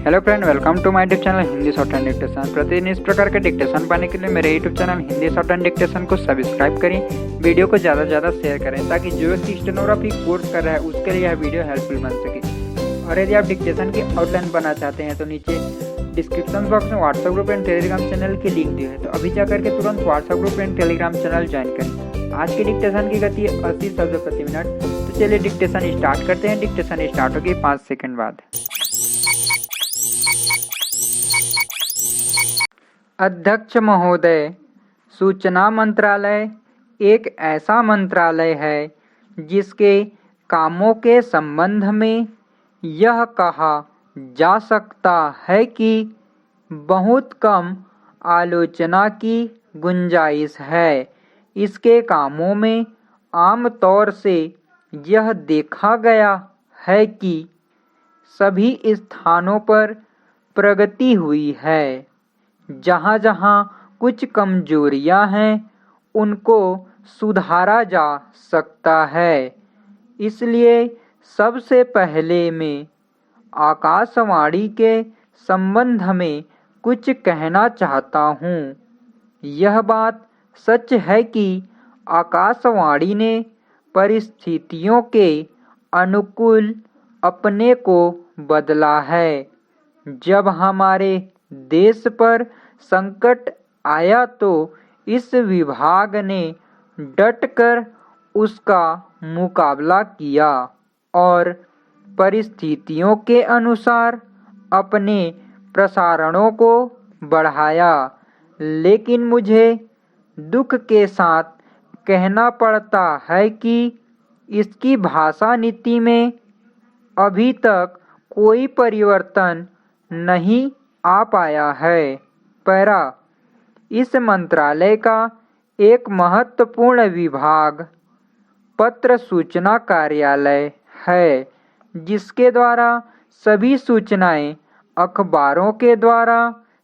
Hello friend, welcome to my YouTube channel Hindi short and dictation. प्रतिदिन इस प्रकार के डिक्टेशन पाने के लिए मेरे YouTube channel Hindi short and dictation को सब्सक्राइब करें, वीडियो को ज़्यादा से ज़्यादा शेयर करें ताकि जो व्यक्ति स्टेनोग्राफी कोर्स कर रहा है उसके लिए यह वीडियो हेल्पफुल बन सके। और यदि आप डिक्टेशन की आउटलाइन बनाना चाहते हैं तो नीचे डिस्क्रिप्शन बॉक्स में WhatsApp group and Telegram channel की लिंक दी है, तो अभी जा करके तुरंत WhatsApp group and Telegram channel join करें। आज की डिक्टेशन की गति है 80 शब्द प्रति मिनट। तो चलिए डिक्टेशन स्टार्ट करते हैं। डिक्टेशन स्टार्ट होगी 5 सेकंड बाद। अध्यक्ष महोदय, सूचना मंत्रालय एक ऐसा मंत्रालय है जिसके कामों के संबंध में यह कहा जा सकता है कि बहुत कम आलोचना की गुंजाइश है। इसके कामों में आमतौर से यह देखा गया है कि सभी स्थानों पर प्रगति हुई है। जहाँ जहाँ कुछ कमजोरियाँ हैं उनको सुधारा जा सकता है। इसलिए सबसे पहले मैं आकाशवाणी के संबंध में कुछ कहना चाहता हूँ। यह बात सच है कि आकाशवाणी ने परिस्थितियों के अनुकूल अपने को बदला है। जब हमारे देश पर संकट आया तो इस विभाग ने डटकर उसका मुकाबला किया और परिस्थितियों के अनुसार अपने प्रसारणों को बढ़ाया। लेकिन मुझे दुख के साथ कहना पड़ता है कि इसकी भाषा नीति में अभी तक कोई परिवर्तन नहीं आ पाया है। पैरा, इस मंत्रालय का एक महत्वपूर्ण विभाग पत्र सूचना कार्यालय है, जिसके द्वारा सभी सूचनाएं अखबारों के द्वारा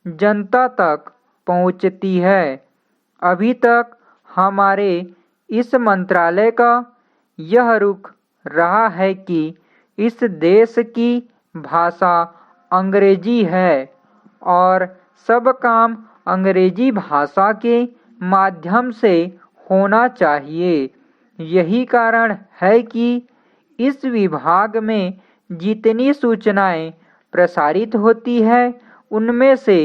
जनता तक पहुंचती है। अभी तक हमारे इस मंत्रालय का यह रुख रहा है कि इस देश की भाषा अंग्रेजी है और सब काम अंग्रेजी भाषा के माध्यम से होना चाहिए। यही कारण है कि इस विभाग में जितनी सूचनाएं प्रसारित होती है उनमें से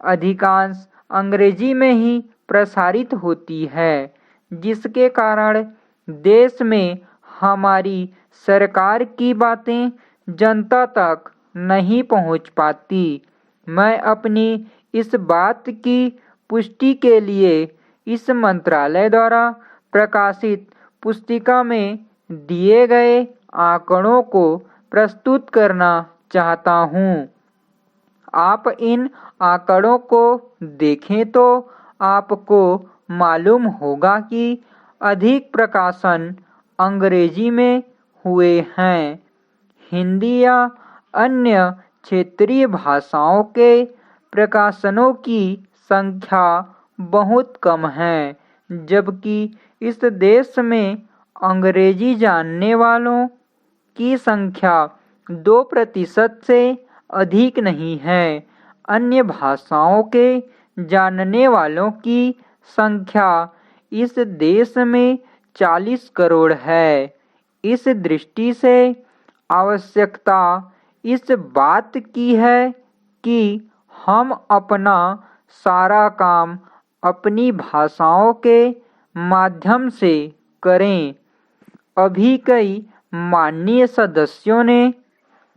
अधिकांश अंग्रेजी में ही प्रसारित होती है, जिसके कारण देश में हमारी सरकार की बातें जनता तक नहीं पहुंच पाती। मैं अपनी इस बात की पुष्टि के लिए इस मंत्रालय द्वारा प्रकाशित पुस्तिका में दिए गए आंकड़ों को प्रस्तुत करना चाहता हूं। आप इन आंकड़ों को देखें तो आपको मालूम होगा कि अधिक प्रकाशन अंग्रेजी में हुए हैं। हिंदी या अन्य क्षेत्रीय भाषाओं के प्रकाशनों की संख्या बहुत कम है, जबकि इस देश में अंग्रेजी जानने वालों की संख्या 2% से अधिक नहीं है। अन्य भाषाओं के जानने वालों की संख्या इस देश में 40 करोड़ है। इस दृष्टि से आवश्यकता इस बात की है कि हम अपना सारा काम अपनी भाषाओं के माध्यम से करें। अभी कई माननीय सदस्यों ने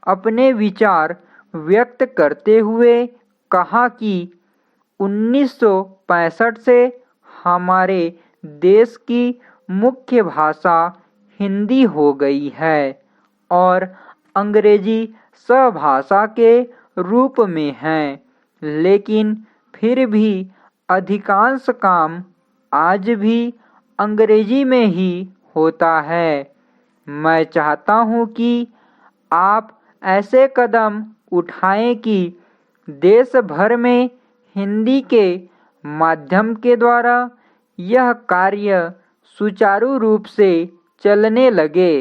अपने विचार व्यक्त करते हुए कहा कि 1965 से हमारे देश की मुख्य भाषा हिंदी हो गई है और अंग्रेजी सहभाषा के रूप में है, लेकिन फिर भी अधिकांश काम आज भी अंग्रेजी में ही होता है। मैं चाहता हूँ कि आप ऐसे कदम उठाएं कि देश भर में हिंदी के माध्यम के द्वारा यह कार्य सुचारू रूप से चलने लगे।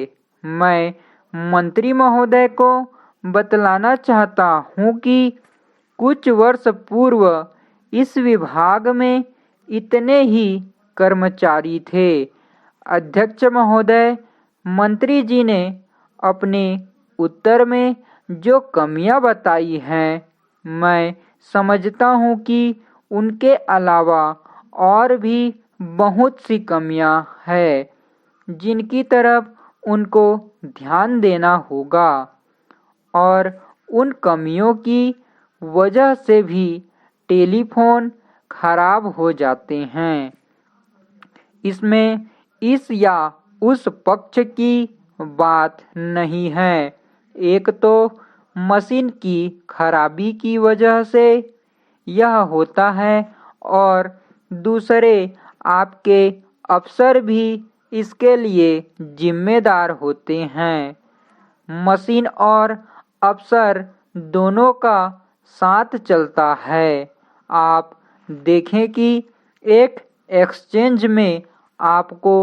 मैं मंत्री महोदय को बतलाना चाहता हूँ कि कुछ वर्ष पूर्व इस विभाग में इतने ही कर्मचारी थे। अध्यक्ष महोदय, मंत्री जी ने अपने उत्तर में जो कमियां बताई हैं, मैं समझता हूँ कि उनके अलावा और भी बहुत सी कमियां हैं जिनकी तरफ उनको ध्यान देना होगा और उन कमियों की वजह से भी टेलीफोन खराब हो जाते हैं। इसमें इस या उस पक्ष की बात नहीं है। एक तो मशीन की खराबी की वजह से यह होता है और दूसरे आपके अफसर भी इसके लिए जिम्मेदार होते हैं। मशीन और अफसर दोनों का साथ चलता है। आप देखें कि एक एक्सचेंज में आपको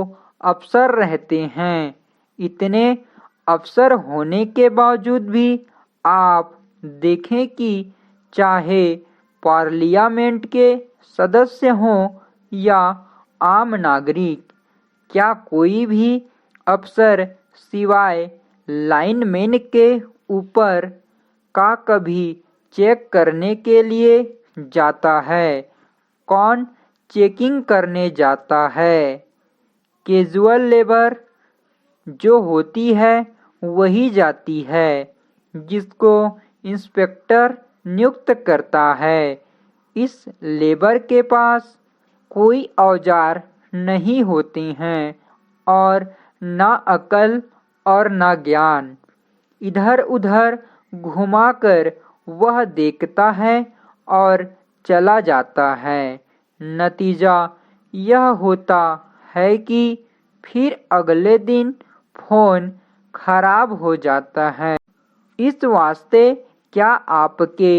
अफसर रहते हैं। इतने अफसर होने के बावजूद भी आप देखें कि चाहे पार्लियामेंट के सदस्य हों या आम नागरिक, क्या कोई भी अफसर सिवाय लाइनमैन के ऊपर का कभी चेक करने के लिए जाता है? कौन चेकिंग करने जाता है? कैजुअल लेबर जो होती है वही जाती है, जिसको इंस्पेक्टर नियुक्त करता है। इस लेबर के पास कोई औजार नहीं होते हैं और ना अकल और ना ज्ञान। इधर उधर घुमाकर वह देखता है और चला जाता है। नतीजा यह होता है कि फिर अगले दिन फोन खराब हो जाता है। इस वास्ते क्या आपके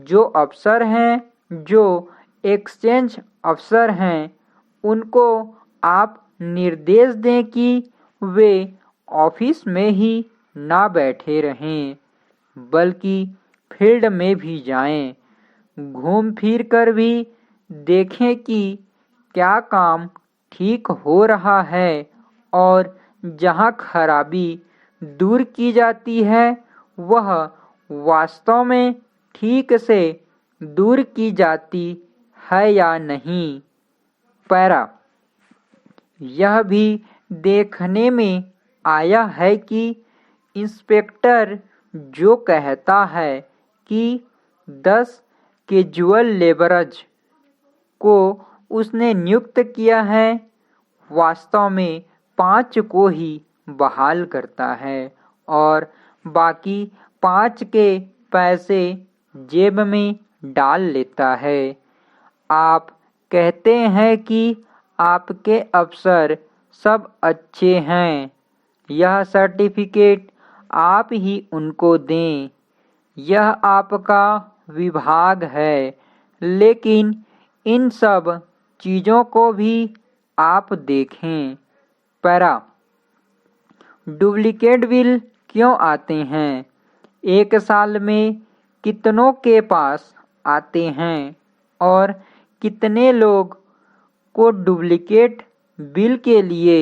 जो अफसर हैं, जो एक्सचेंज अफसर हैं, उनको आप निर्देश दें कि वे ऑफिस में ही ना बैठे रहें, बल्कि फील्ड में भी जाएं, घूम फिर कर भी देखें कि क्या काम ठीक हो रहा है और जहां खराबी दूर की जाती है वह वास्तव में ठीक से दूर की जाती है या नहीं। पैरा, यह भी देखने में आया है कि इंस्पेक्टर जो कहता है कि 10 कैजुअल लेबरज को उसने नियुक्त किया है, वास्तव में 5 को ही बहाल करता है और बाकी 5 के पैसे जेब में डाल लेता है। आप कहते हैं कि आपके अफसर सब अच्छे हैं, यह सर्टिफिकेट आप ही उनको दें। यह आपका विभाग है, लेकिन इन सब चीज़ों को भी आप देखें। पैरा, डुप्लीकेट बिल क्यों आते हैं? एक साल में कितनों के पास आते हैं और कितने लोग को डुप्लीकेट बिल के लिए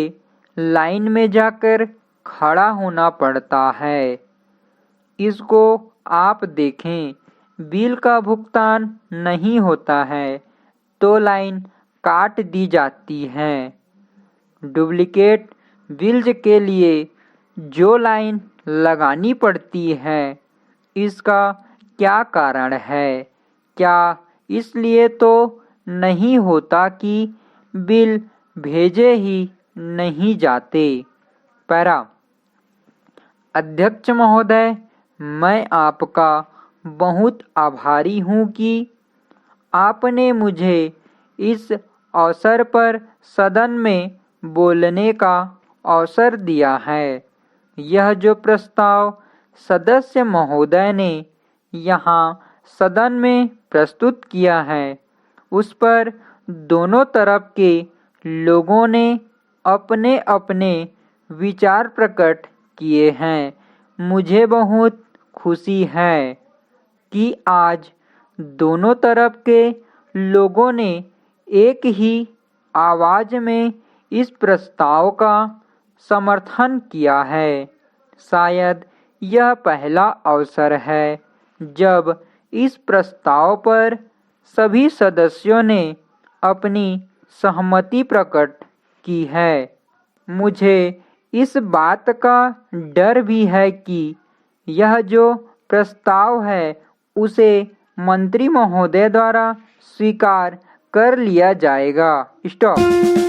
लाइन में जाकर खड़ा होना पड़ता है। इसको आप देखें। बिल का भुगतान नहीं होता है तो लाइन काट दी जाती है। डुप्लीकेट बिल्स के लिए जो लाइन लगानी पड़ती है, इसका क्या कारण है? क्या इसलिए तो नहीं होता कि बिल भेजे ही नहीं जाते? पैरा, अध्यक्ष महोदय, मैं आपका बहुत आभारी हूँ कि आपने मुझे इस अवसर पर सदन में बोलने का अवसर दिया है। यह जो प्रस्ताव सदस्य महोदय ने यहाँ सदन में प्रस्तुत किया है, उस पर दोनों तरफ के लोगों ने अपने अपने विचार प्रकट किए हैं। मुझे बहुत खुशी है कि आज दोनों तरफ के लोगों ने एक ही आवाज़ में इस प्रस्ताव का समर्थन किया है। शायद यह पहला अवसर है जब इस प्रस्ताव पर सभी सदस्यों ने अपनी सहमति प्रकट की है। मुझे इस बात का डर भी है कि यह जो प्रस्ताव है उसे मंत्री महोदय द्वारा स्वीकार कर लिया जाएगा। स्टॉप।